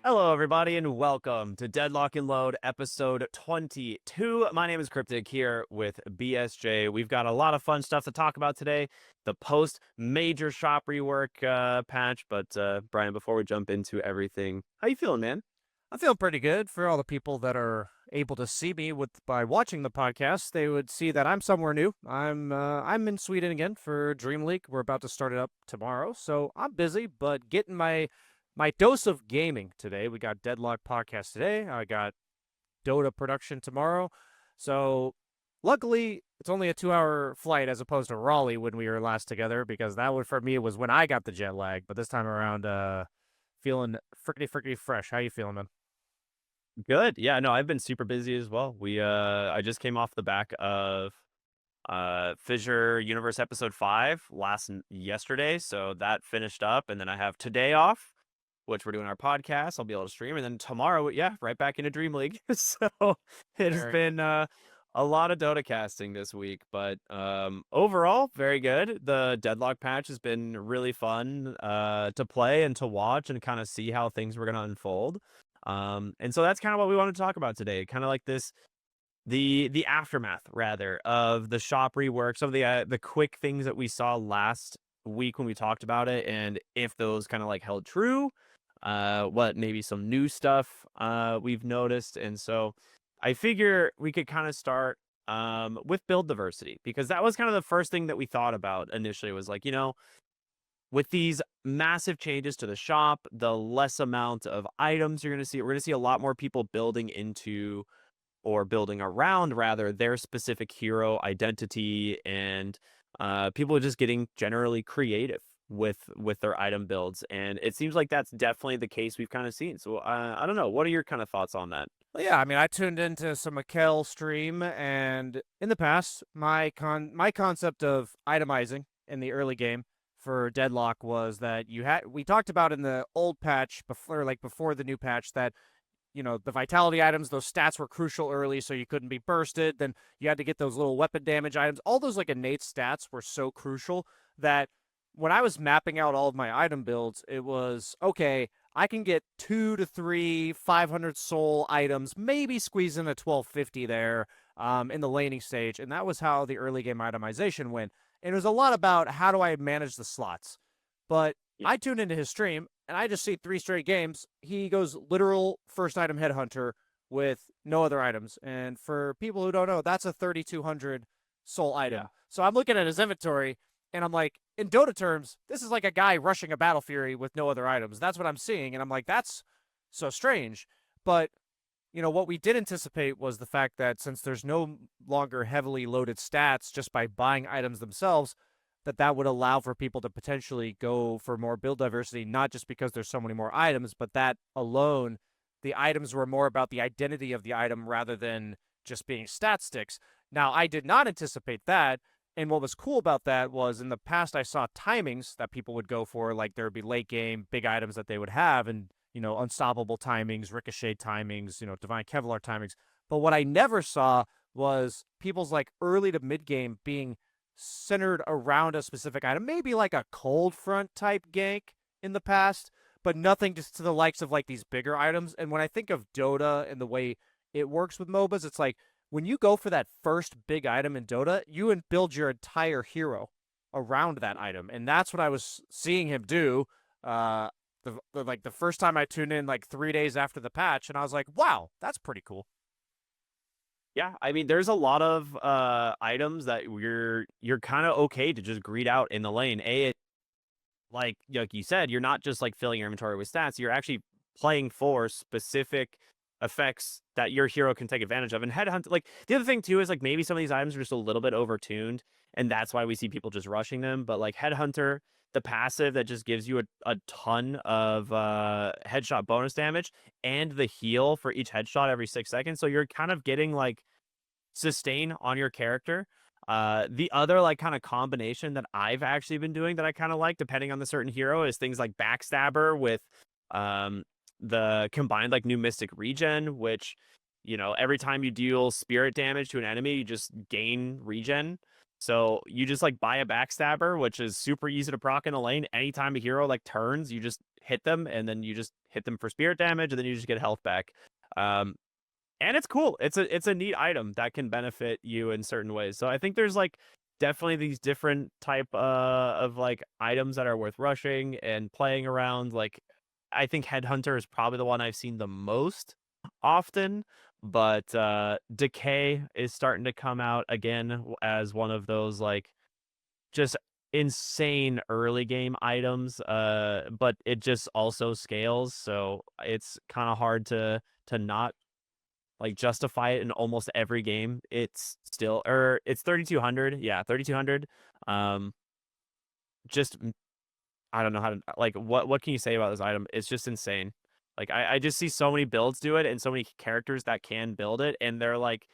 Hello, everybody, and welcome to Deadlock and Load, episode 22. My name is Cryptic here with BSJ. We've got a lot of fun stuff to talk about today. The post-major shop rework patch. But Brian, before we jump into everything, how you feeling, man? I feel pretty good. For all the people that are able to see me by watching the podcast, they would see that I'm somewhere new. I'm in Sweden again for Dream League. We're about to start it up tomorrow, so I'm busy, but getting my dose of gaming today. We got Deadlock podcast today. I got Dota production tomorrow. So luckily, it's only a 2-hour flight as opposed to Raleigh when we were last together, because that one for me was when I got the jet lag. But this time around, feeling frickety fresh. How you feeling, man? Good. Yeah, no, I've been super busy as well. I just came off the back of Fissure Universe episode 5 yesterday, so that finished up, and then I have today off, which we're doing our podcast. I'll be able to stream, and then tomorrow, yeah, right back into Dream League. So it's Very been a lot of Dota casting this week, but overall, very good. The Deadlock patch has been really fun to play and to watch and kind of see how things were going to unfold. And so that's kind of what we want to talk about today. Kind of like the aftermath rather of the shop rework, some of the quick things that we saw last week when we talked about it, and if those kind of like held true, what maybe some new stuff we've noticed. And so I figure we could kind of start with build diversity, because that was kind of the first thing that we thought about initially. Was like, with these massive changes to the shop, the less amount of items you're going to see, we're going to see a lot more people building into, or building around rather, their specific hero identity, and people are just getting generally creative with their item builds. And it seems like that's definitely the case we've kind of seen. So I don't know, what are your kind of thoughts on that? well, yeah. I mean, I tuned into some Mikkel stream, and in the past, my concept of itemizing in the early game for Deadlock was that we talked about in the old patch before the new patch that the vitality items, those stats were crucial early, so you couldn't be bursted. Then you had to get those little weapon damage items. All those like innate stats were so crucial that when I was mapping out all of my item builds, it was okay. I can get 2 to 3 500 soul items, maybe squeeze in a 1250 there in the laning stage, and that was how the early game itemization went. And it was a lot about how do I manage the slots. But Yeah. I tuned into his stream and I just see 3 straight games. He goes literal first item headhunter with no other items. And for people who don't know, that's a 3200 soul Yeah. item. So I'm looking at his inventory and I'm like, in Dota terms, this is like a guy rushing a Battle Fury with no other items. That's what I'm seeing. And I'm like, that's so strange. But what we did anticipate was the fact that since there's no longer heavily loaded stats just by buying items themselves, that would allow for people to potentially go for more build diversity, not just because there's so many more items, but that alone, the items were more about the identity of the item rather than just being stat sticks. Now, I did not anticipate that. And what was cool about that was in the past, I saw timings that people would go for, like there would be late game, big items that they would have, and, unstoppable timings, ricochet timings, divine Kevlar timings. But what I never saw was people's like early to mid game being centered around a specific item, maybe like a cold front type gank in the past, but nothing just to the likes of like these bigger items. And when I think of Dota and the way it works with MOBAs, it's like when you go for that first big item in Dota, you build your entire hero around that item, and that's what I was seeing him do. The first time I tuned in, like 3 days after the patch, and I was like, wow, that's pretty cool. Yeah, I mean, there's a lot of items that you're kind of okay to just greed out in the lane. Like you said, you're not just like filling your inventory with stats. You're actually playing for specific effects that your hero can take advantage of. And headhunt, like the other thing too is like maybe some of these items are just a little bit overtuned, and that's why we see people just rushing them. But like headhunter, the passive that just gives you a ton of headshot bonus damage and the heal for each headshot every 6 seconds. So you're kind of getting like sustain on your character. The other like kind of combination that I've actually been doing that I kind of like, depending on the certain hero, is things like Backstabber with um the combined like new Mystic regen, which every time you deal spirit damage to an enemy, you just gain regen. So you just like buy a Backstabber, which is super easy to proc in the lane. Anytime a hero like turns, you just hit them, and then you just hit them for spirit damage, and then you just get health back. And it's cool. It's a neat item that can benefit you in certain ways. So I think there's like definitely these different type of like items that are worth rushing and playing around. Like I think Headhunter is probably the one I've seen the most often, but Decay is starting to come out again as one of those like just insane early game items, but it just also scales, so it's kind of hard to not like justify it in almost every game. It's still, or it's 3200, yeah, 3200. um just I don't know how to, like, what can you say about this item? It's just insane. Like I just see so many builds do it and so many characters that can build it, and they're like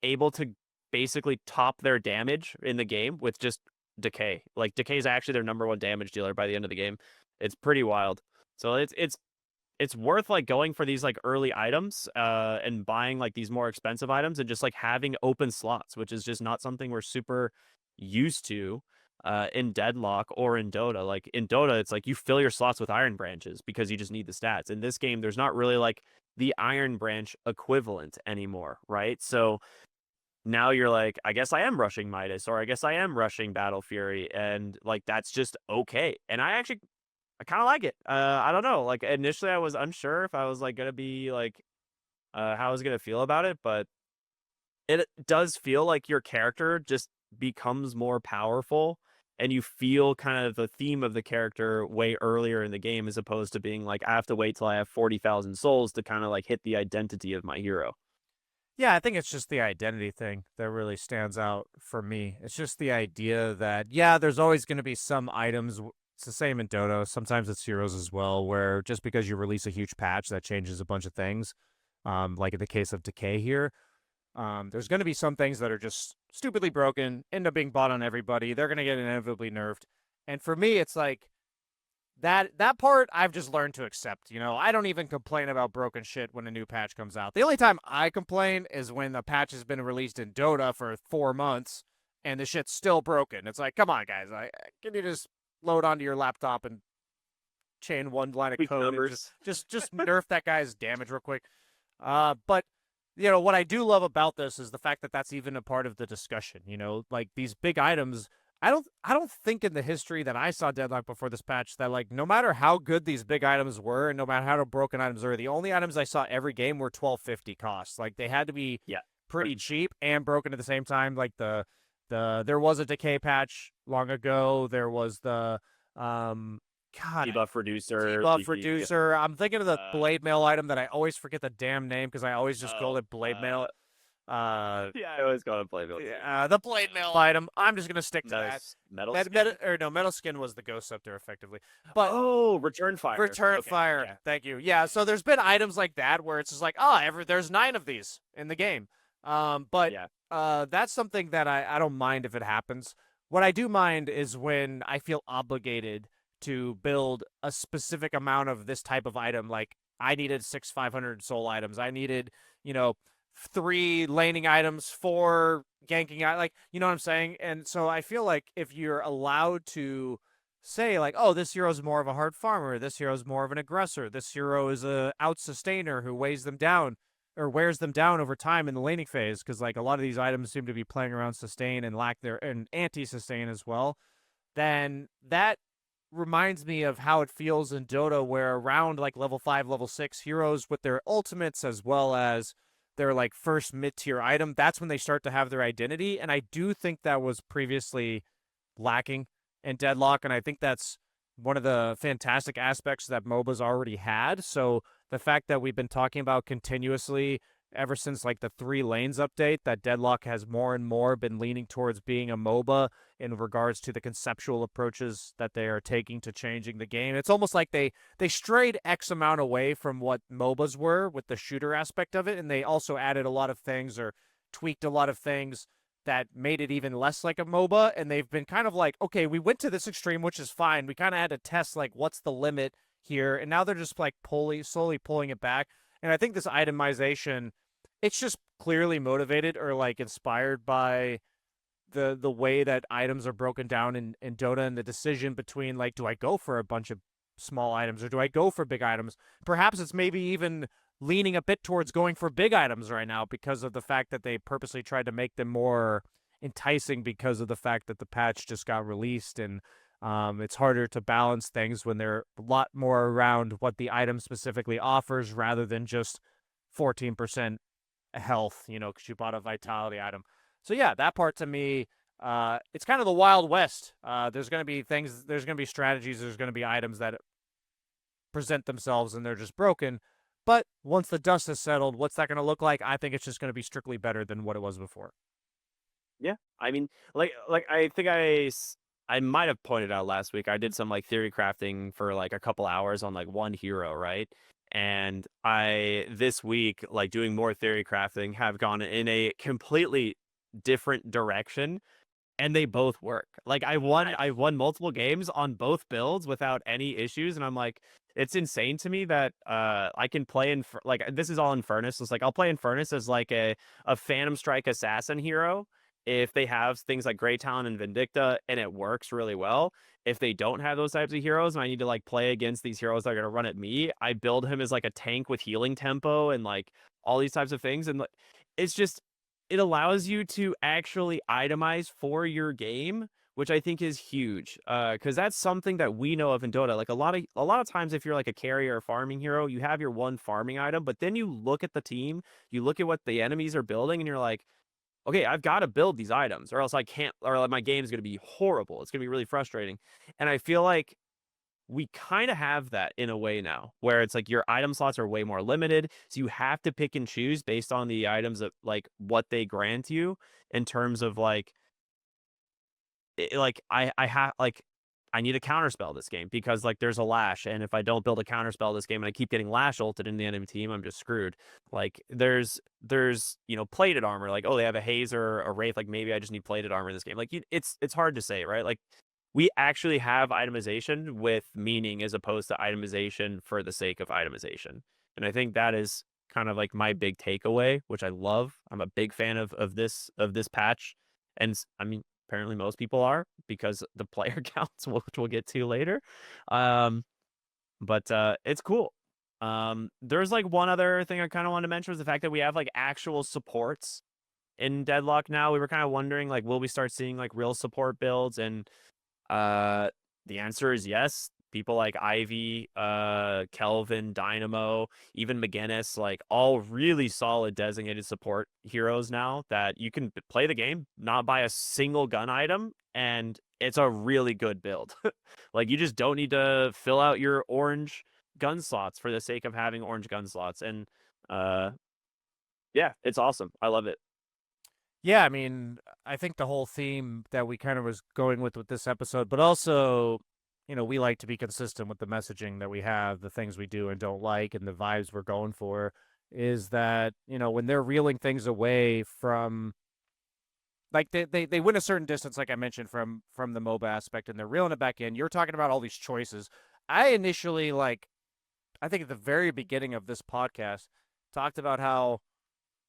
able to basically top their damage in the game with just Decay. Like Decay is actually their number one damage dealer by the end of the game. It's pretty wild. So it's worth like going for these like early items and buying like these more expensive items and just like having open slots, which is just not something we're super used to in Deadlock or in Dota. Like in Dota, it's like you fill your slots with Iron Branches because you just need the stats. In this game, there's not really like the Iron Branch equivalent anymore, right? So now you're like, I guess I am rushing Midas, or I guess I am rushing Battle Fury, and like that's just okay. And I kind of like it. I don't know. Like initially, I was unsure if I was like gonna be like how I was gonna feel about it, but it does feel like your character just becomes more powerful, and you feel kind of the theme of the character way earlier in the game, as opposed to being like I have to wait till I have 40,000 souls to kind of like hit the identity of my hero. Yeah, I think it's just the identity thing that really stands out for me. It's just the idea that, yeah, there's always going to be some items. It's the same in Dota. Sometimes it's Heroes as well, where just because you release a huge patch that changes a bunch of things, like in the case of Decay here, there's going to be some things that are just stupidly broken, end up being bought on everybody. They're going to get inevitably nerfed. And for me, it's like, that part I've just learned to accept. You know, I don't even complain about broken shit when a new patch comes out. The only time I complain is when the patch has been released in Dota for 4 months and the shit's still broken. It's like, come on, guys, can you just load onto your laptop and chain one line of Tweak code and numbers. just nerf that guy's damage real quick. But you know what I do love about this is the fact that that's even a part of the discussion. You know, like these big items. I don't think in the history that I saw Deadlock before this patch that like no matter how good these big items were and no matter how broken items are, the only items I saw every game were 1250 costs. Like they had to be Yeah. pretty cheap and broken at the same time. Like there was a Decay patch long ago. There was the God Debuff reducer. debuff reducer. I'm thinking of the Uh, blade mail item that I always forget the damn name because I always just call oh, it blade mail. yeah, I always go to play build. The blade mail item. I'm just gonna stick to that. Metal Metal skin was the ghost scepter effectively. But return fire. return Okay, fire. yeah. Thank you. Yeah. So there's been items like that where it's just like, oh, there's 9 of these in the game. But Yeah. that's something that I don't mind if it happens. What I do mind is when I feel obligated to build a specific amount of this type of item. Like I needed 500 soul items. I needed, 3 laning items, 4 ganking, like, you know what I'm saying? And so I feel like if you're allowed to say like, oh, this hero is more of a hard farmer, this hero is more of an aggressor, this hero is a out sustainer who weighs them down or wears them down over time in the laning phase, because like a lot of these items seem to be playing around sustain and lack their and anti-sustain as well, then that reminds me of how it feels in Dota, where around like level 5, level 6 heroes with their ultimates as well as their like first mid-tier item, that's when they start to have their identity. And I do think that was previously lacking in Deadlock, and I think that's one of the fantastic aspects that MOBAs already had. So the fact that we've been talking about continuously ever since like the 3 lanes update, that Deadlock has more and more been leaning towards being a MOBA in regards to the conceptual approaches that they are taking to changing the game. It's almost like they strayed X amount away from what MOBAs were with the shooter aspect of it, and they also added a lot of things or tweaked a lot of things that made it even less like a MOBA. And they've been kind of like, okay, we went to this extreme, which is fine. We kind of had to test like what's the limit here, and now they're just like slowly pulling it back. And I think this itemization, it's just clearly motivated or like inspired by the way that items are broken down in Dota, and the decision between like, do I go for a bunch of small items, or do I go for big items? Perhaps it's maybe even leaning a bit towards going for big items right now because of the fact that they purposely tried to make them more enticing because of the fact that the patch just got released, and it's harder to balance things when they're a lot more around what the item specifically offers rather than just 14% health, because you bought a vitality item. So yeah, that part to me, it's kind of the Wild West. There's going to be things, there's going to be strategies, there's going to be items that present themselves and they're just broken. But once the dust has settled, what's that going to look like? I think it's just going to be strictly better than what it was before. Yeah, I mean, like I think I might have pointed out last week. I did some like theory crafting for like a couple hours on like one hero, right? And I this week, like doing more theory crafting, have gone in a completely different direction, and they both work. Like I won multiple games on both builds without any issues, and I'm like, it's insane to me that I can play in like this is all in Furnace. It's like I'll play in Furnace as like a Phantom Strike assassin hero if they have things like Grey Talon and Vindicta, and it works really well. If they don't have those types of heroes and I need to like play against these heroes that are gonna run at me, I build him as like a tank with healing tempo and like all these types of things, and like, it's just it allows you to actually itemize for your game, which I think is huge. Because that's something that we know of in Dota. Like a lot of times, if you're like a carrier or farming hero, you have your one farming item, but then you look at the team, you look at what the enemies are building, and you're like, okay, I've got to build these items, or else I can't, or my game's going to be horrible. It's going to be really frustrating. And I feel like we kind of have that in a way now, where it's like your item slots are way more limited, so you have to pick and choose based on the items that like what they grant you in terms of like like I have like I need a counterspell this game because like there's a lash, and if I don't build a counterspell this game and I keep getting lash ulted in the enemy team, I'm just screwed. Like there's plated armor, like oh they have a haze or a wraith, like maybe I just need plated armor in this game. Like it's hard to say, right? Like we actually have itemization with meaning as opposed to itemization for the sake of itemization. And I think that is kind of like my big takeaway, which I love. I'm a big fan of this patch. And I mean, apparently most people are because the player counts, which we'll get to later. But it's cool. There's like one other thing I kind of wanted to mention was the fact that we have like actual supports in Deadlock now. We were kind of wondering like, will we start seeing like real support builds? And uh, the answer is yes. People like Ivy, Kelvin, Dynamo, even McGinnis, like all really solid designated support heroes now that you can play the game, not buy a single gun item, and it's a really good build. Like you just don't need to fill out your orange gun slots for the sake of having orange gun slots. And uh yeah, it's awesome. I love it. Yeah, I mean, I think the whole theme that we kind of was going with this episode, but also, we like to be consistent with the messaging that we have, the things we do and don't like, and the vibes we're going for, is that, when they're reeling things away from, like, they win a certain distance, like I mentioned, from the MOBA aspect, and they're reeling it back in. You're talking about all these choices. I initially, I think at the very beginning of this podcast, talked about how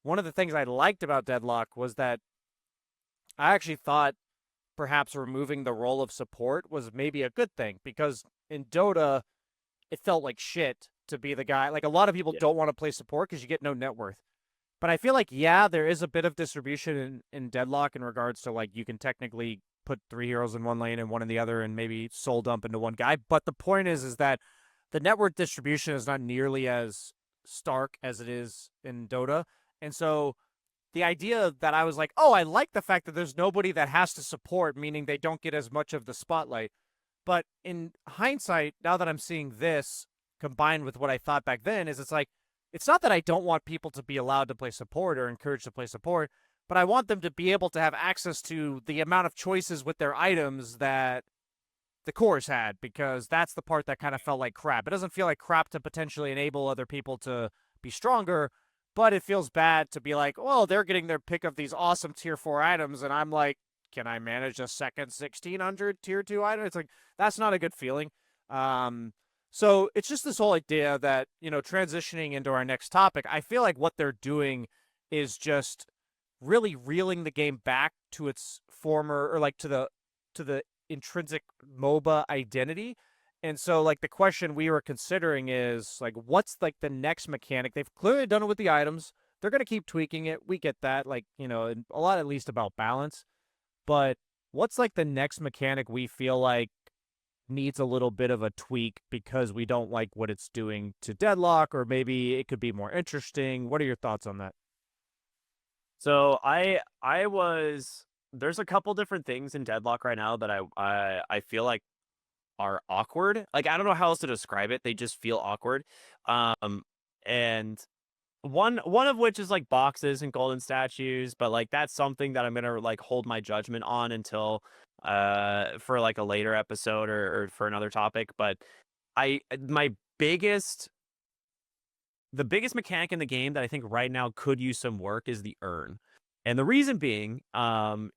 one of the things I liked about Deadlock was that I actually thought perhaps removing the role of support was maybe a good thing, because in Dota, it felt like shit to be the guy. Like, a lot of people Yeah. don't want to play support because you get no net worth. But I feel like, yeah, there is a bit of distribution in Deadlock in regards to, like, you can technically put 3 heroes in one lane and one in the other and maybe soul dump into one guy. But the point is that the network distribution is not nearly as stark as it is in Dota. And so the idea that I was like, oh, I like the fact that there's nobody that has to support, meaning they don't get as much of the spotlight. But in hindsight, now that I'm seeing this combined with what I thought back then, is it's like, it's not that I don't want people to be allowed to play support or encouraged to play support, but I want them to be able to have access to the amount of choices with their items that the cores had, because that's the part that kind of felt like crap. It doesn't feel like crap to potentially enable other people to be stronger, but it feels bad to be like, well, they're getting their pick of these awesome tier 4 items, and I'm like, can I manage a second 1600 tier 2 item? It's like, that's not a good feeling. So it's just this whole idea that, transitioning into our next topic, I feel like what they're doing is just really reeling the game back to its former, or like to the intrinsic MOBA identity. And so, like, the question we were considering is, like, what's, like, the next mechanic? They've clearly done it with the items. They're going to keep tweaking it. We get that. Like, a lot at least about balance. But what's, like, the next mechanic we feel like needs a little bit of a tweak because we don't like what it's doing to Deadlock, or maybe it could be more interesting? What are your thoughts on that? So I was there's a couple different things in Deadlock right now that I feel like are awkward. Like I don't know how else to describe it. They just feel awkward. And one of which is like boxes and golden statues, but like that's something that I'm gonna like hold my judgment on until for like a later episode or for another topic. But my biggest the biggest mechanic in the game that I think right now could use some work is the urn. And the reason being,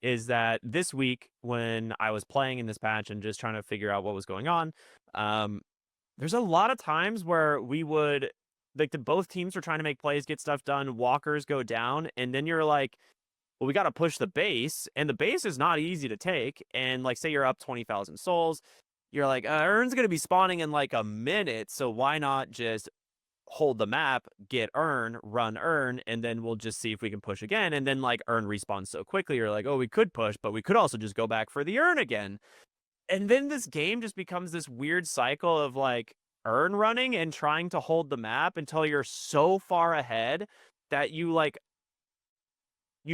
is that this week when I was playing in this patch and just trying to figure out what was going on, um, there's a lot of times where we would like both teams were trying to make plays, get stuff done, walkers go down, and then you're like, well, we got to push the base, and the base is not easy to take. And like, say you're up 20,000 souls, you're like, Urn's gonna be spawning in like a minute, so why not just hold the map, get Urn, run Urn, and then we'll just see if we can push again. And then like Urn respawns so quickly, you're like, oh, we could push, but we could also just go back for the Urn again. And then this game just becomes this weird cycle of like Urn running and trying to hold the map until you're so far ahead that you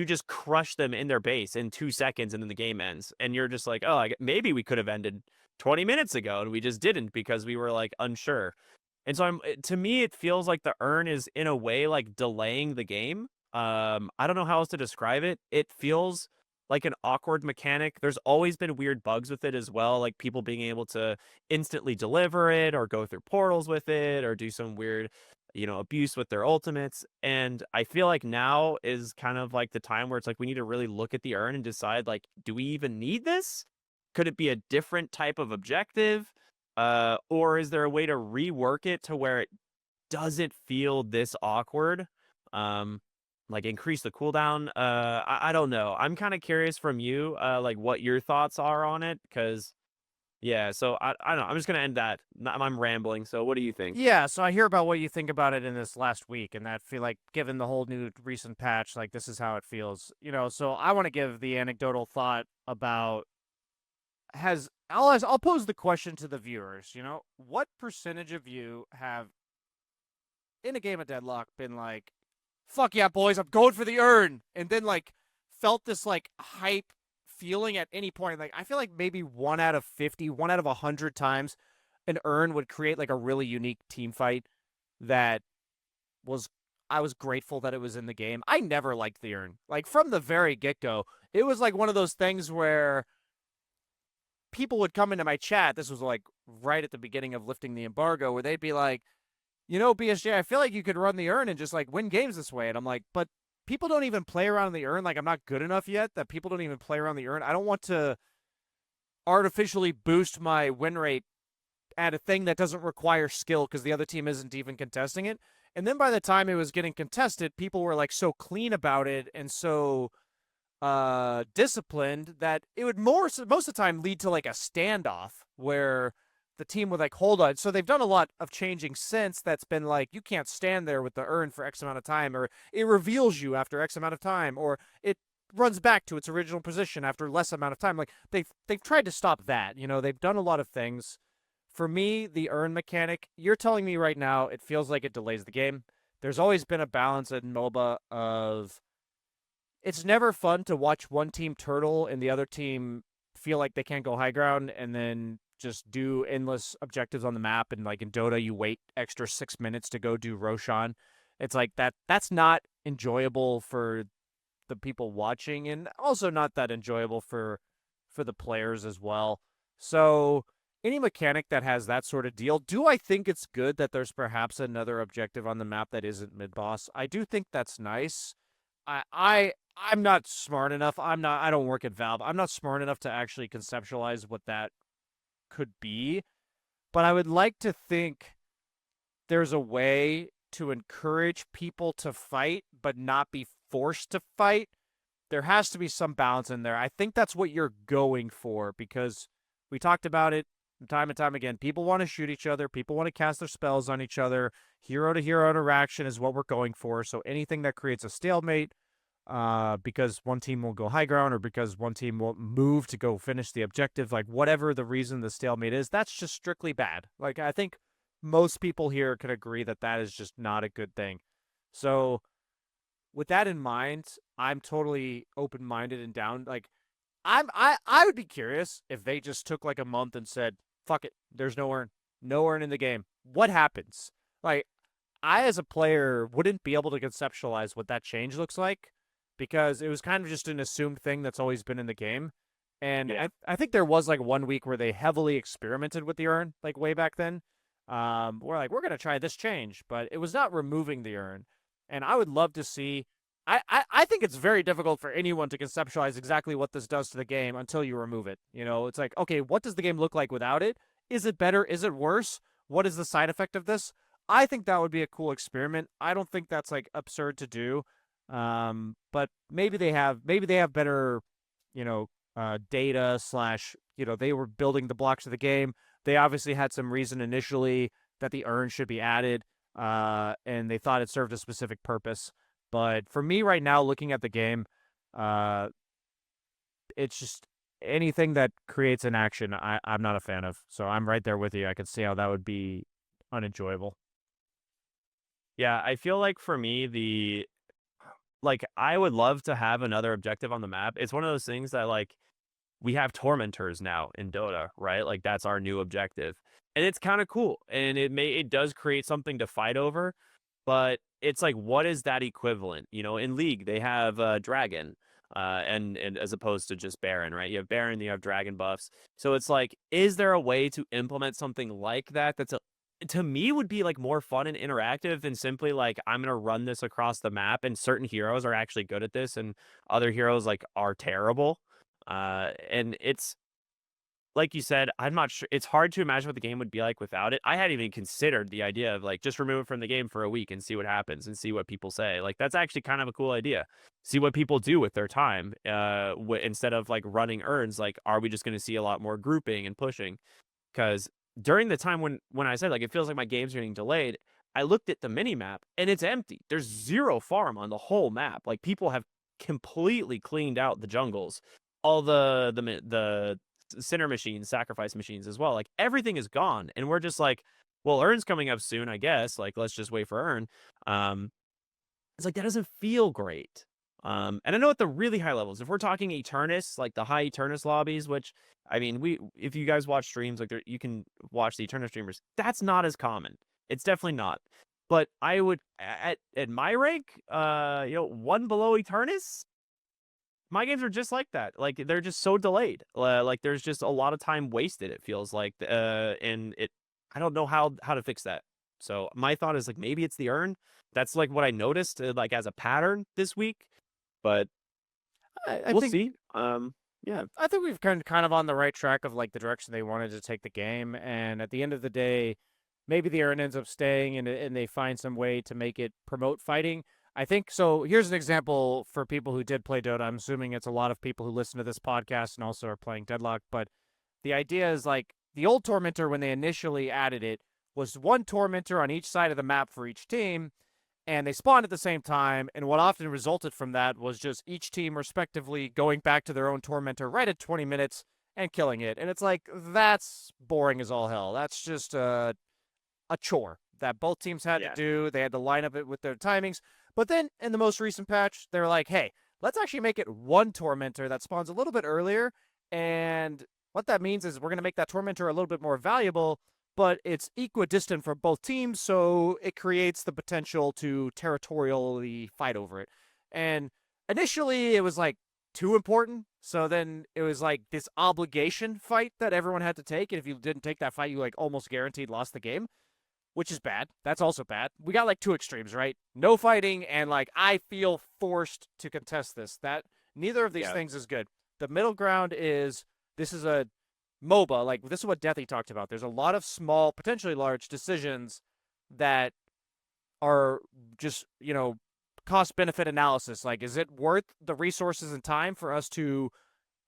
just crush them in their base in 2 seconds and then the game ends. And you're just like, oh, maybe we could have ended 20 minutes ago and we just didn't because we were like unsure. And so to me, it feels like the urn is in a way like delaying the game. I don't know how else to describe it. It feels like an awkward mechanic. There's always been weird bugs with it as well, like people being able to instantly deliver it or go through portals with it or do some weird, abuse with their ultimates. And I feel like now is kind of like the time where it's like we need to really look at the urn and decide like, do we even need this? Could it be a different type of objective? Or is there a way to rework it to where it doesn't feel this awkward? Like increase the cooldown. I don't know. I'm kind of curious from you, like what your thoughts are on it, because yeah. So I don't know. I'm just gonna end that. I'm rambling. So what do you think? Yeah, so I hear about what you think about it in this last week, and that feel like, given the whole new recent patch, like this is how it feels. So I want to give the anecdotal thought about I'll pose the question to the viewers. What percentage of you have in a game of Deadlock been like, "Fuck yeah, boys, I'm going for the urn," and then like felt this like hype feeling at any point? Like I feel like maybe 1 out of 50, 1 out of 100 times, an urn would create like a really unique team fight that was I was grateful that it was in the game. I never liked the urn. Like from the very get-go, it was like one of those things where people would come into my chat. This was like right at the beginning of lifting the embargo, where they'd be like, BSJ, I feel like you could run the urn and just like win games this way. And I'm like, but people don't even play around the urn. Like, I'm not good enough yet that people don't even play around the urn. I don't want to artificially boost my win rate at a thing that doesn't require skill because the other team isn't even contesting it. And then by the time it was getting contested, people were like so clean about it and so disciplined that it would most of the time lead to like a standoff where the team would like hold on. So they've done a lot of changing since that's been like, you can't stand there with the urn for X amount of time, or it reveals you after X amount of time, or it runs back to its original position after less amount of time. Like they've tried to stop that. They've done a lot of things. For me, the urn mechanic, you're telling me right now, it feels like it delays the game. There's always been a balance in MOBA of it's never fun to watch one team turtle and the other team feel like they can't go high ground and then just do endless objectives on the map. And like in Dota, you wait extra 6 minutes to go do Roshan. It's like that's not enjoyable for the people watching, and also not that enjoyable for the players as well. So any mechanic that has that sort of deal, do I think it's good that there's perhaps another objective on the map that isn't mid boss? I do think that's nice. I'm not smart enough. I don't work at Valve. I'm not smart enough to actually conceptualize what that could be. But I would like to think there's a way to encourage people to fight but not be forced to fight. There has to be some balance in there. I think that's what you're going for, because we talked about it time and time again. People want to shoot each other. People want to cast their spells on each other. Hero to hero interaction is what we're going for. So anything that creates a stalemate, because one team will go high ground or because one team won't move to go finish the objective, like whatever the reason the stalemate is, that's just strictly bad. Like, I think most people here can agree that that is just not a good thing. So with that in mind, I'm totally open minded and down. Like, I would be curious if they just took like a month and said, "Fuck it, there's no urn, no urn in the game." What happens? Like, I as a player wouldn't be able to conceptualize what that change looks like because it was kind of just an assumed thing that's always been in the game. And Yeah. I think there was like 1 week where they heavily experimented with the urn, like way back then. We're like, we're gonna try this change, but it was not removing the urn. And I would love to see. I think it's very difficult for anyone to conceptualize exactly what this does to the game until you remove it. You know, it's like, okay, what does the game look like without it? Is it better? Is it worse? What is the side effect of this? I think that would be a cool experiment. I don't think that's like absurd to do. But maybe they have better, you know, data slash, you know, they were building the blocks of the game. They obviously had some reason initially that the urn should be added, and they thought it served a specific purpose. But for me right now, looking at the game, uh, it's just anything that creates an action, I'm not a fan of. So I'm right there with you. I can see how that would be unenjoyable. Yeah, I feel like for me, like, I would love to have another objective on the map. It's one of those things that, like, we have tormentors now in Dota, right? Like, that's our new objective. And it's kind of cool. And it does create something to fight over, but it's like, what is that equivalent? You know, in League, they have Dragon, and as opposed to just Baron, right? You have Baron, you have Dragon buffs. So it's like, is there a way to implement something like that that's to me would be like more fun and interactive than simply like I'm gonna run this across the map and certain heroes are actually good at this and other heroes like are terrible. And it's like you said, I'm not sure. It's hard to imagine what the game would be like without it. I hadn't even considered the idea of like just remove it from the game for a week and see what happens and see what people say. Like that's actually kind of a cool idea. See what people do with their time. Instead of like running urns, like are we just going to see a lot more grouping and pushing? Because during the time when I said like it feels like my game's getting delayed, I looked at the mini map and it's empty. There's zero farm on the whole map. Like people have completely cleaned out the jungles, all the center machines, sacrifice machines as well. Like everything is gone, and we're just like, well, Urn's coming up soon, I guess. Like let's just wait for Urn. Um, it's like that doesn't feel great. And I know at the really high levels, if we're talking Eternus, like the high Eternus lobbies, which I mean, if you guys watch streams, like you can watch the Eternus streamers, that's not as common. It's definitely not. But I would at my rank, you know, one below Eternus, my games are just like that. Like they're just so delayed. Like there's just a lot of time wasted. It feels like, and it, I don't know how to fix that. So my thought is like maybe it's the urn. That's like what I noticed, like as a pattern this week. But I we'll think see. Yeah, I think we've kind of on the right track of like the direction they wanted to take the game, and at the end of the day, maybe the Aaron ends up staying, and they find some way to make it promote fighting. I think so. Here's an example for people who did play Dota. I'm assuming it's a lot of people who listen to this podcast and also are playing Deadlock. But the idea is like the old Tormentor when they initially added it was one Tormentor on each side of the map for each team, and they spawned at the same time. And what often resulted from that was just each team respectively going back to their own Tormentor right at 20 minutes and killing it. And it's like, that's boring as all hell. That's just a chore that both teams had to yeah, do. They had to line up it with their timings. But then in the most recent patch, they were like, hey, let's actually make it one Tormentor that spawns a little bit earlier. And what that means is we're going to make that Tormentor a little bit more valuable, but it's equidistant for both teams, so it creates the potential to territorially fight over it. And initially, it was like too important. So then it was like this obligation fight that everyone had to take. And if you didn't take that fight, you like almost guaranteed lost the game, which is bad. That's also bad. We got like two extremes, right? No fighting and like I feel forced to contest this. That neither of these yeah, things is good. The middle ground is this is a MOBA. Like this is what Deathy talked about. There's a lot of small, potentially large decisions that are just, you know, cost benefit analysis. Like, is it worth the resources and time for us to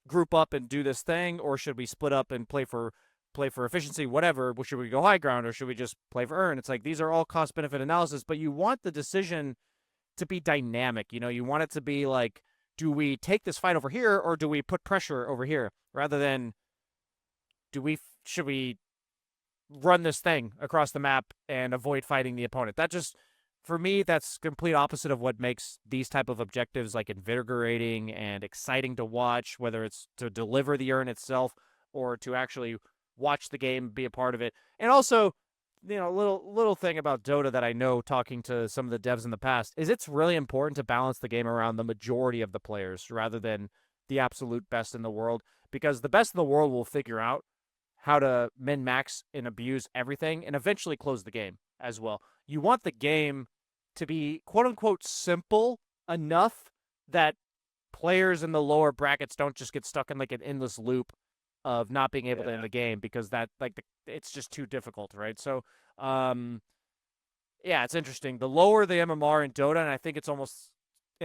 group up and do this thing, or should we split up and play for play for efficiency, whatever. Should we go high ground or should we just play for Urn? It's like these are all cost benefit analysis, but you want the decision to be dynamic. You want it to be like, do we take this fight over here or do we put pressure over here, rather than should we run this thing across the map and avoid fighting the opponent. That just, for me, that's complete opposite of what makes these type of objectives like invigorating and exciting to watch, whether it's to deliver the urn itself or to actually watch the game, be a part of it. And also, little thing about Dota that I know, talking to some of the devs in the past, is it's really important to balance the game around the majority of the players rather than the absolute best in the world, because the best in the world will figure out how to min-max and abuse everything and eventually close the game as well. You want the game to be quote-unquote simple enough that players in the lower brackets don't just get stuck in like an endless loop of not being able to end the game, because that it's just too difficult, right? So yeah, it's interesting. The lower the MMR in Dota, and I think it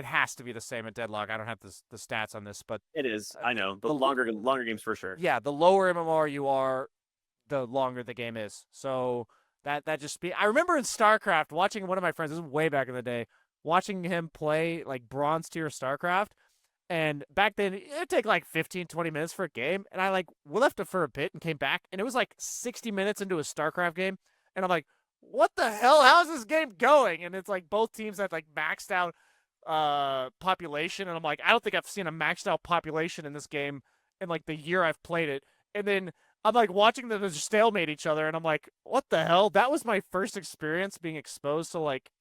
has to be the same at Deadlock. I don't have the stats on this, but It is. I know. The longer games for sure. yeah, the lower MMR you are, the longer the game is. So that just I remember in StarCraft watching one of my friends, this is way back in the day, watching him play like bronze tier StarCraft. And back then, it'd take like 15, 20 minutes for a game. And I left it for a bit and came back. And it was like 60 minutes into a StarCraft game. And I'm like, what the hell? How's this game going? And it's like both teams had like maxed out population. And I'm like, I don't think I've seen a maxed out population in this game in like the year I've played it. And then I'm like watching them just stalemate each other. And I'm like, what the hell? That was my first experience being exposed to like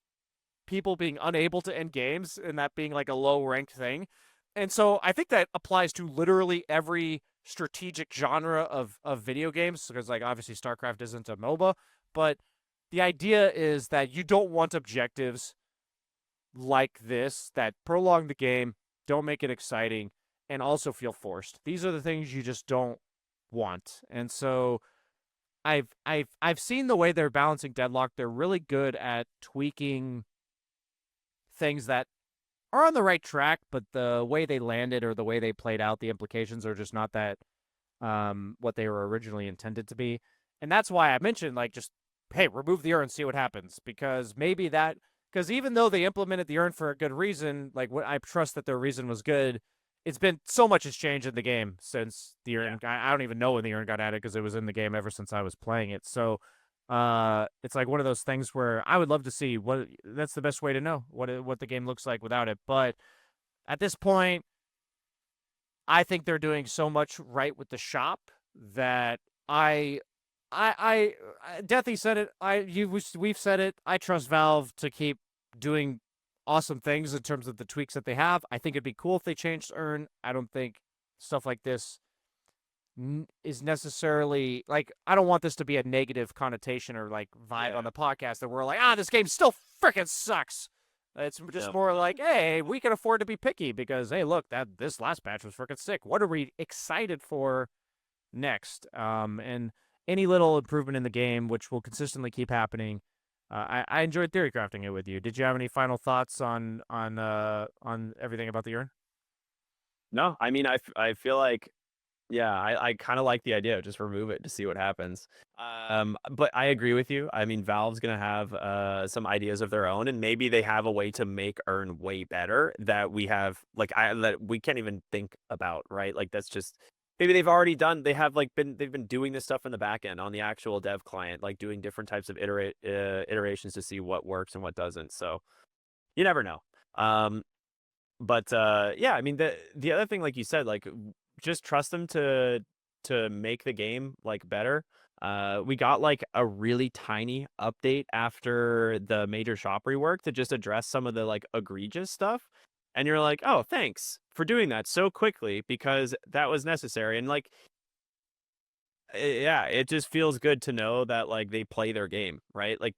people being unable to end games and that being like a low ranked thing. And so I think that applies to literally every strategic genre of video games, because like obviously StarCraft isn't a MOBA, but the idea is that you don't want objectives like this that prolong the game, don't make it exciting, and also feel forced. These are the things you just don't want. And so I've seen the way they're balancing Deadlock. They're really good at tweaking things that are on the right track, but the way they landed or the way they played out, the implications are just not that what they were originally intended to be. And that's why I mentioned like, just, hey, remove the urn and see what happens, because even though they implemented the urn for a good reason, like what I trust that their reason was good, it's been so much has changed in the game since the urn. I don't even know when the urn got added, because it was in the game ever since I was playing it. So it's like one of those things where I would love to see that's the best way to know what the game looks like without it. But at this point, I think they're doing so much right with the shop that Deathy said it. We've said it. I trust Valve to keep doing awesome things in terms of the tweaks that they have. I think it'd be cool if they changed Urn. I don't think stuff like this is necessarily like, I don't want this to be a negative connotation or like vibe on the podcast that we're like, this game still freaking sucks. It's just more like, hey, we can afford to be picky because, hey, look, this last patch was freaking sick. What are we excited for next? And any little improvement in the game, which will consistently keep happening. I enjoyed theory crafting it with you. Did you have any final thoughts on everything about the urn? No, I mean, I feel like, yeah, I kind of like the idea of just remove it to see what happens. But I agree with you. I mean, Valve's gonna have some ideas of their own, and maybe they have a way to make Urn way better that we have that we can't even think about, right? Like that's just maybe they've been doing this stuff in the back end on the actual dev client, like doing different types of iterations to see what works and what doesn't. So you never know. But yeah, I mean the other thing, like you said, like just trust them to make the game like better. We got like a really tiny update after the major shop rework to just address some of the like egregious stuff. And you're like, oh, thanks for doing that so quickly, because that was necessary. And like, yeah, it just feels good to know that like they play their game, right? Like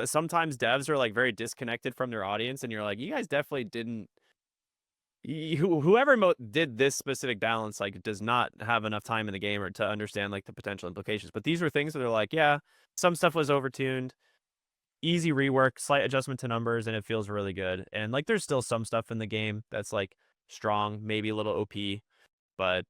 sometimes devs are like very disconnected from their audience, and you're like, you guys definitely didn't. Whoever did this specific balance like does not have enough time in the game or to understand like the potential implications. But these were things that are like, yeah, some stuff was overtuned, easy rework, slight adjustment to numbers, and it feels really good. And like there's still some stuff in the game that's like strong, maybe a little OP, but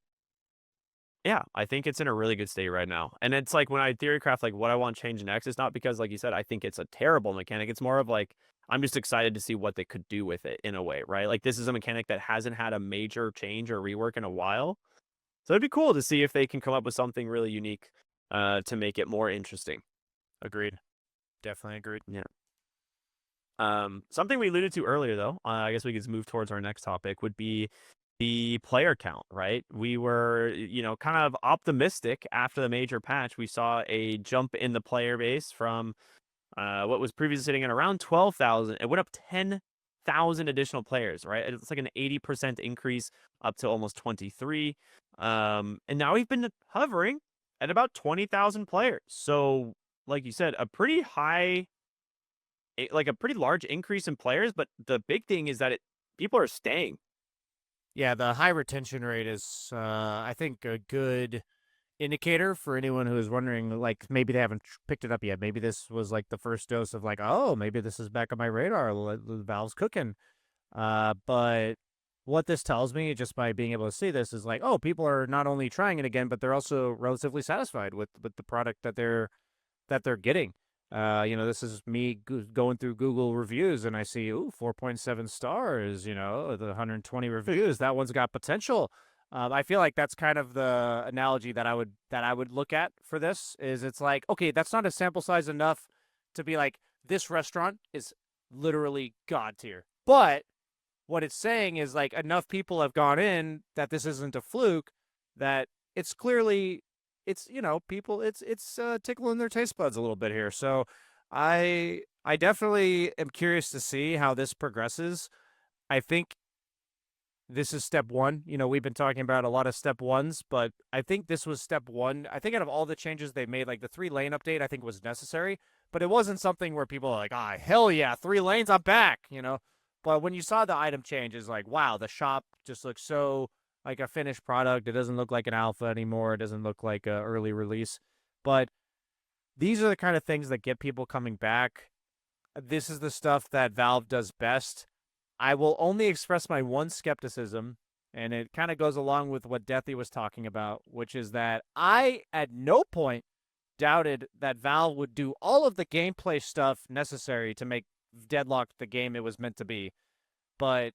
Yeah, I think it's in a really good state right now. And it's like when I theory craft like what I want to change next, it's not because like you said, I think it's a terrible mechanic. It's more of like I'm just excited to see what they could do with it in a way, right? Like this is a mechanic that hasn't had a major change or rework in a while. So it'd be cool to see if they can come up with something really unique to make it more interesting. Agreed. Definitely agreed. Yeah. Something we alluded to earlier, though, I guess we could move towards our next topic, would be the player count, right? We were, kind of optimistic after the major patch. We saw a jump in the player base from what was previously sitting at around 12,000. It went up 10,000 additional players, right? It's like an 80% increase up to almost 23. And now we've been hovering at about 20,000 players. So, like you said, a pretty high like a pretty large increase in players, but the big thing is that people are staying. Yeah, the high retention rate is, I think, a good indicator for anyone who is wondering, like, maybe they haven't picked it up yet. Maybe this was like the first dose of like, oh, maybe this is back on my radar. Valve's cooking. But what this tells me, just by being able to see this, is like, oh, people are not only trying it again, but they're also relatively satisfied with the product that they're getting. This is me going through Google reviews, and I see, 4.7 stars. The 120 reviews. That one's got potential. I feel like that's kind of the analogy that I would look at for this. Is it's like, okay, that's not a sample size enough to be like this restaurant is literally god tier, but what it's saying is like enough people have gone in that this isn't a fluke, that it's clearly it's people it's tickling their taste buds a little bit here. So I definitely am curious to see how this progresses. I think this is step one. We've been talking about a lot of step ones, but I think this was step one. I think out of all the changes they made, like the 3-lane update, I think was necessary, but it wasn't something where people are like, hell yeah, 3 lanes, I'm back. But when you saw the item changes, like, wow, the shop just looks so like a finished product. It doesn't look like an alpha anymore. It doesn't look like an early release. But these are the kind of things that get people coming back. This is the stuff that Valve does best. I will only express my one skepticism, and it kind of goes along with what Deathy was talking about, which is that I, at no point, doubted that Valve would do all of the gameplay stuff necessary to make Deadlock the game it was meant to be. But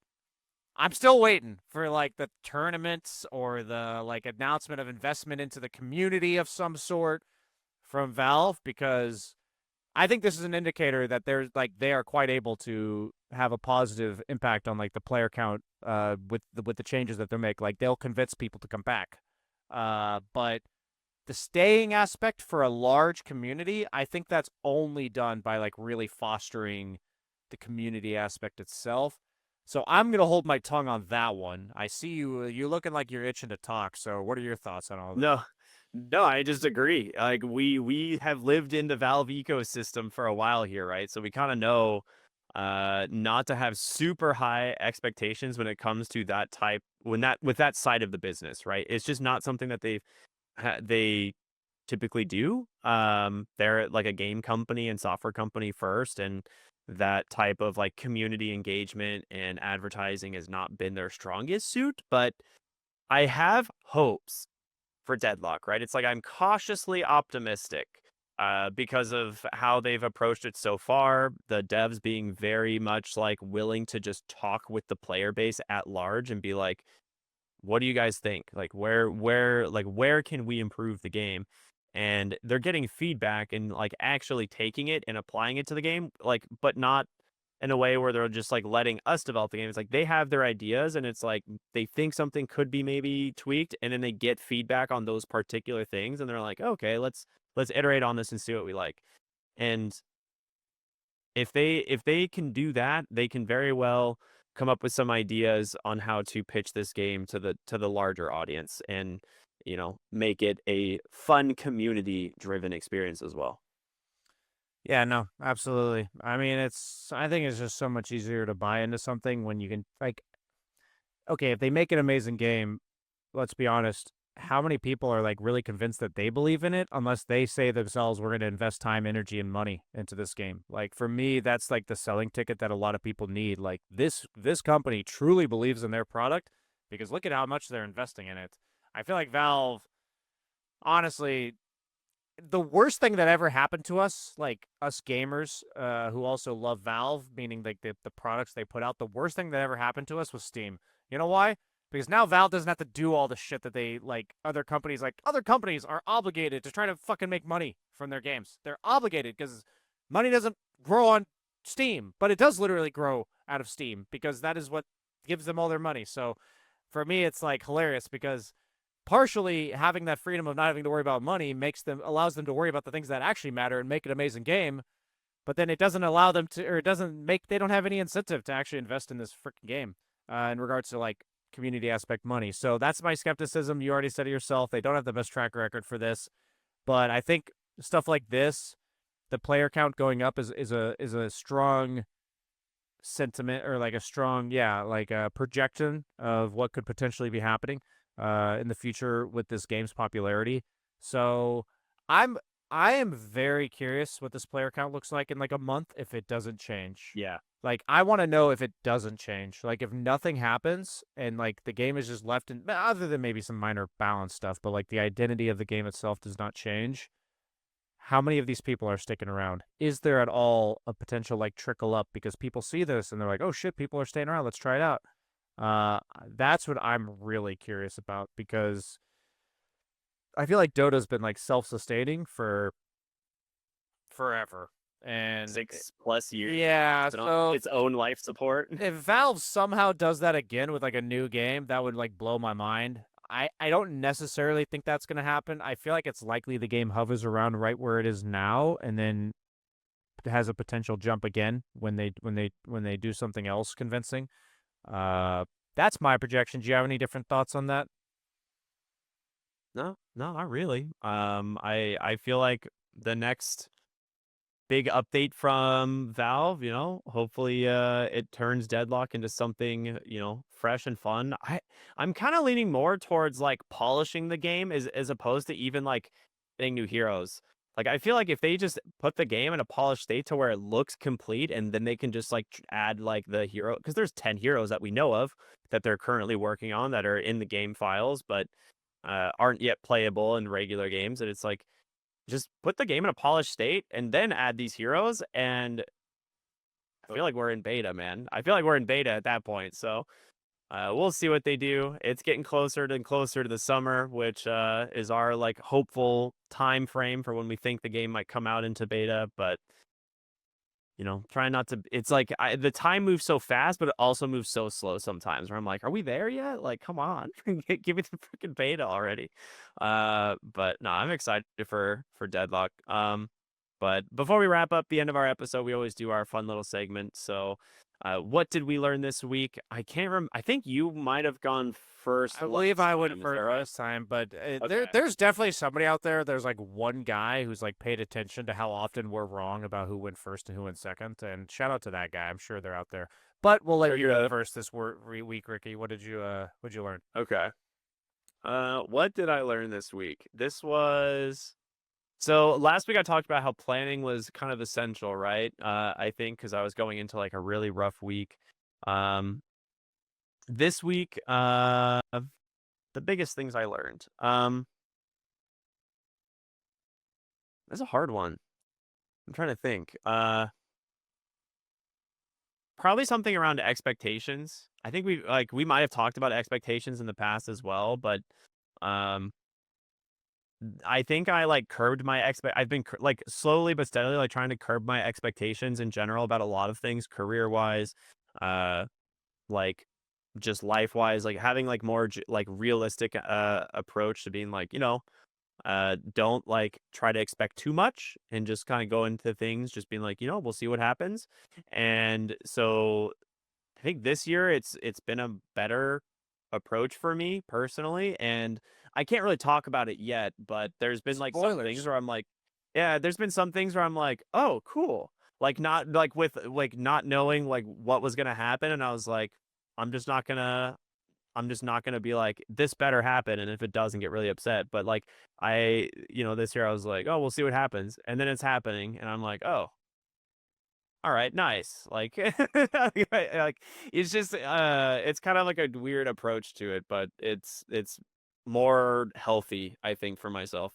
I'm still waiting for like the tournaments or the like announcement of investment into the community of some sort from Valve, because I think this is an indicator that they are quite able to have a positive impact on like the player count with the changes that they make. Like they'll convince people to come back. But the staying aspect for a large community, I think that's only done by like really fostering the community aspect itself. So I'm gonna hold my tongue on that one. I see you're looking like you're itching to talk. So what are your thoughts on all this? No, no, I just agree. Like we have lived in the Valve ecosystem for a while here, right? So we kind of know not to have super high expectations when it comes to that type when that with that side of the business, right? It's just not something that they typically do. They're like a game company and software company first, and that type of like community engagement and advertising has not been their strongest suit. But I have hopes for Deadlock, right? It's like I'm cautiously optimistic because of how they've approached it so far. The devs being very much like willing to just talk with the player base at large and be like, what do you guys think? Like where can we improve the game? And they're getting feedback and like actually taking it and applying it to the game, like, but not in a way where they're just like letting us develop the game. It's like they have their ideas and it's like they think something could be maybe tweaked, and then they get feedback on those particular things and they're like, okay, let's iterate on this and see what we like. And if they can do that, they can very well come up with some ideas on how to pitch this game to the larger audience and make it a fun community driven experience as well. Yeah, no, absolutely. I mean, I think it's just so much easier to buy into something when you can, like, okay, if they make an amazing game, let's be honest, how many people are like really convinced that they believe in it unless they say themselves, we're going to invest time, energy, and money into this game? Like for me, that's like the selling ticket that a lot of people need. Like this company truly believes in their product, because look at how much they're investing in it. I feel like Valve, honestly, the worst thing that ever happened to us, like us gamers, who also love Valve, meaning like the products they put out, the worst thing that ever happened to us was Steam. You know why? Because now Valve doesn't have to do all the shit that they like other companies like other companies are obligated to try to fucking make money from their games. They're obligated because money doesn't grow on Steam, but it does literally grow out of Steam because that is what gives them all their money. So for me it's like hilarious because partially having that freedom of not having to worry about money allows them to worry about the things that actually matter and make an amazing game, but then it doesn't allow them to, or it doesn't make, they don't have any incentive to actually invest in this freaking game in regards to like community aspect money. So that's my skepticism. You already said it yourself, they don't have the best track record for this, but I think stuff like this, the player count going up is a strong sentiment, or like a strong, yeah, like a projection of what could potentially be happening in the future with this game's popularity. So I'm I am very curious what this player count looks like in like a month if it doesn't change. Yeah. Like I want to know if it doesn't change. Like if nothing happens and like the game is just left in, other than maybe some minor balance stuff, but like the identity of the game itself does not change, how many of these people are sticking around? Is there at all a potential like trickle up because people see this and they're like, oh shit, people are staying around. Let's try it out. That's what I'm really curious about because I feel like Dota's been like self-sustaining for forever. And 6+ years. yeah, so Its own life support. if Valve somehow does that again with like a new game, that would like blow my mind. I don't necessarily think that's going to happen. I feel like it's likely the game hovers around right where it is now and then has a potential jump again when they do something else convincing. That's my projection. Do you have any different thoughts on that? No, no, not really. I feel like the next big update from Valve, hopefully it turns Deadlock into something, fresh and fun. I'm kind of leaning more towards like polishing the game as opposed to even like getting new heroes. Like I feel like if they just put the game in a polished state to where it looks complete and then they can just like add like the hero, because there's 10 heroes that we know of that they're currently working on that are in the game files but aren't yet playable in regular games, and it's like just put the game in a polished state and then add these heroes, and I feel like we're in beta, man. I feel like we're in beta at that point. So we'll see what they do. It's getting closer and closer to the summer, which is our like hopeful time frame for when we think the game might come out into beta. But try not to. It's like the time moves so fast, but it also moves so slow sometimes. Where I'm like, are we there yet? Like, come on, give me the freaking beta already. But no, I'm excited for Deadlock. But before we wrap up the end of our episode, we always do our fun little segment. So, what did we learn this week? I can't remember. I think you might have gone first. I believe I went time. Is that first right? this time, but Okay. there's definitely somebody out there. There's like one guy who's like paid attention to how often we're wrong about who went first and who went second. And shout out to that guy. I'm sure they're out there. But we'll let you go first this week, Ricky. What did you learn? Okay. What did I learn this week? This was So last week I talked about how planning was kind of essential, right? I think because I was going into like a really rough week. Um, this week, the biggest things I learned. That's a hard one. I'm trying to think. Probably something around expectations. I think we might have talked about expectations in the past as well, but um, I think I like curbed my I've been like slowly but steadily like trying to curb my expectations in general about a lot of things career wise, uh, like just life wise, like having like more like realistic approach to being like don't like try to expect too much and just kind of go into things just being like we'll see what happens, and so I think this year it's been a better approach for me personally, and I can't really talk about it yet, but there's been like some things Spoilers. where I'm like, yeah, there's been some things where I'm like, oh, cool. Like not like with like not knowing like what was gonna happen, and I was like, I'm just not gonna I'm just not gonna be like this better happen, and if it doesn't, get really upset. But like this year I was like, oh, we'll see what happens, and then it's happening, and I'm like, oh, all right, nice. Like, like it's just it's kind of like a weird approach to it, but it's more healthy, I think, for myself.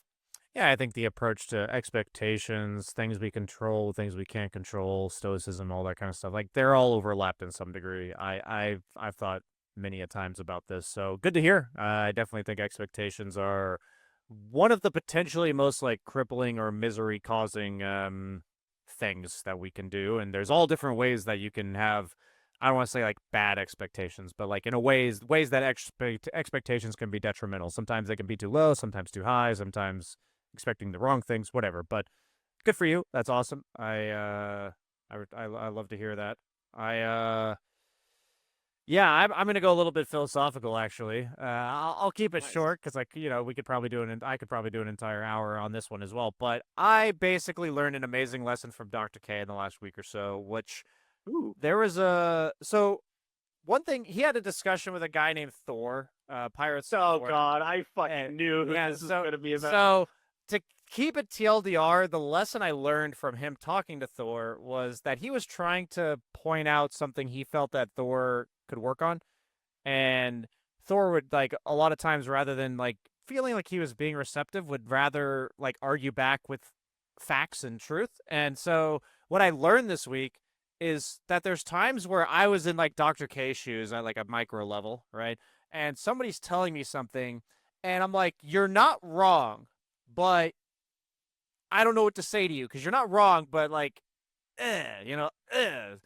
Yeah, I think the approach to expectations, things we control, things we can't control, stoicism, all that kind of stuff, like they're all overlapped in some degree. I've thought many a times about this, so good to hear. I definitely think expectations are one of the potentially most like crippling or misery causing things that we can do, and there's all different ways that you can have. I don't want to say like bad expectations, but like in a ways that expectations can be detrimental. Sometimes they can be too low, sometimes too high, sometimes expecting the wrong things, whatever. But good for you. That's awesome. I love to hear that. Yeah, I'm gonna go a little bit philosophical actually. I'll keep it Nice. short because like we could probably do I could probably do an entire hour on this one as well. But I basically learned an amazing lesson from Dr. K in the last week or so, which Ooh. there was a so one thing he had a discussion with a guy named Thor, Pirates of Oh Thor. God, I And fucking knew who yeah, this was gonna be about. so to keep it TLDR, the lesson I learned from him talking to Thor was that he was trying to point out something he felt that Thor could work on, and Thor would like a lot of times rather than like feeling like he was being receptive, would rather like argue back with facts and truth. And so what I learned this week is that there's times where I was in like Dr. K's shoes at like a micro level, right? And somebody's telling me something, and I'm like, you're not wrong, but I don't know what to say to you because you're not wrong, but like, And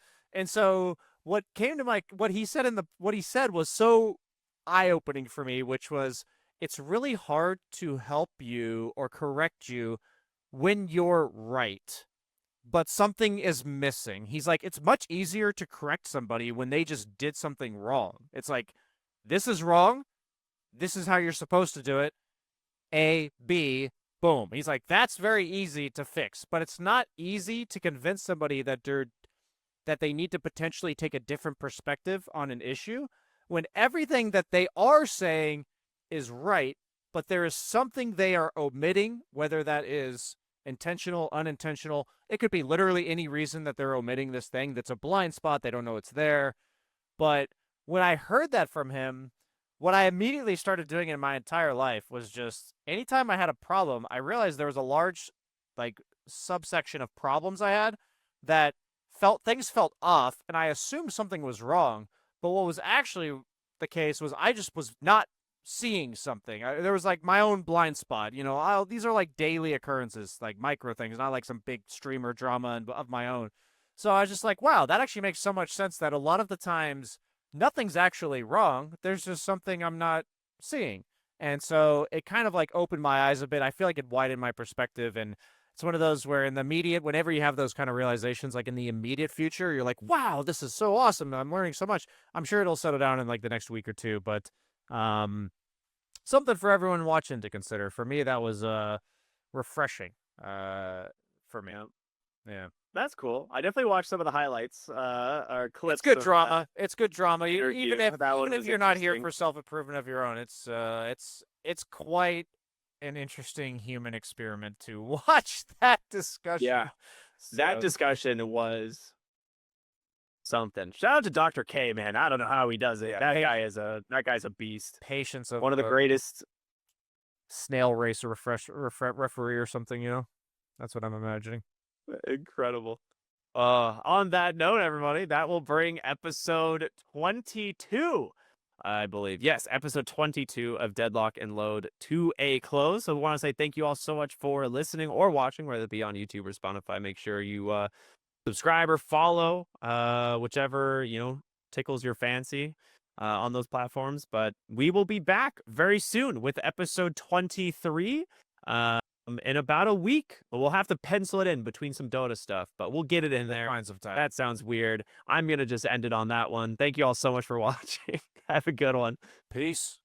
so what came to my what he said in the what he said was so eye opening for me, which was it's really hard to help you or correct you when you're right, but something is missing. He's like, it's much easier to correct somebody when they just did something wrong. It's like, this is wrong. This is how you're supposed to do it. A, B, boom. He's like, that's very easy to fix, but it's not easy to convince somebody that they need to potentially take a different perspective on an issue when everything that they are saying is right, but there is something they are omitting, whether that is intentional, unintentional. It could be literally any reason that they're omitting this thing that's a blind spot. They don't know it's there. But when I heard that from him, what I immediately started doing in my entire life was just anytime I had a problem, I realized there was a large like subsection of problems I had that felt off and I assumed something was wrong. But what was actually the case was I just was not seeing something. There was like my own blind spot. These are like daily occurrences, like micro things, not like some big streamer drama of my own. So I was just like, wow, that actually makes so much sense that a lot of the times nothing's actually wrong. There's just something I'm not seeing. And so it kind of like opened my eyes a bit. I feel like it widened my perspective. And it's one of those where in the immediate, whenever you have those kind of realizations, like in the immediate future, you're like, wow, this is so awesome. I'm learning so much. I'm sure it'll settle down in like the next week or two, but something for everyone watching to consider. For me, that was refreshing for me. Yeah, Yeah. that's cool. I definitely watched some of the highlights, or clips It's good of that drama. It's good drama. interview. Even if That one even if was you're not here interesting. for self improvement of your own, it's quite an interesting human experiment to watch that discussion. Yeah, that So discussion was something. Shout out to Dr. K, man. I don't know how he does it. yeah, That guy's a beast. patience of One of the a greatest. snail race referee or something. That's what I'm imagining. Incredible. On that note, everybody, that will bring episode 22, I believe. Yes, episode 22 of Deadlock and Load to a close. So we want to say thank you all so much for listening or watching, whether it be on YouTube or Spotify. Make sure you subscribe or follow, whichever, tickles your fancy on those platforms. But we will be back very soon with episode 23. In about a week. We'll have to pencil it in between some Dota stuff, but we'll get it in there. Kinds of time. That sounds weird. I'm going to just end it on that one. Thank you all so much for watching. Have a good one. Peace.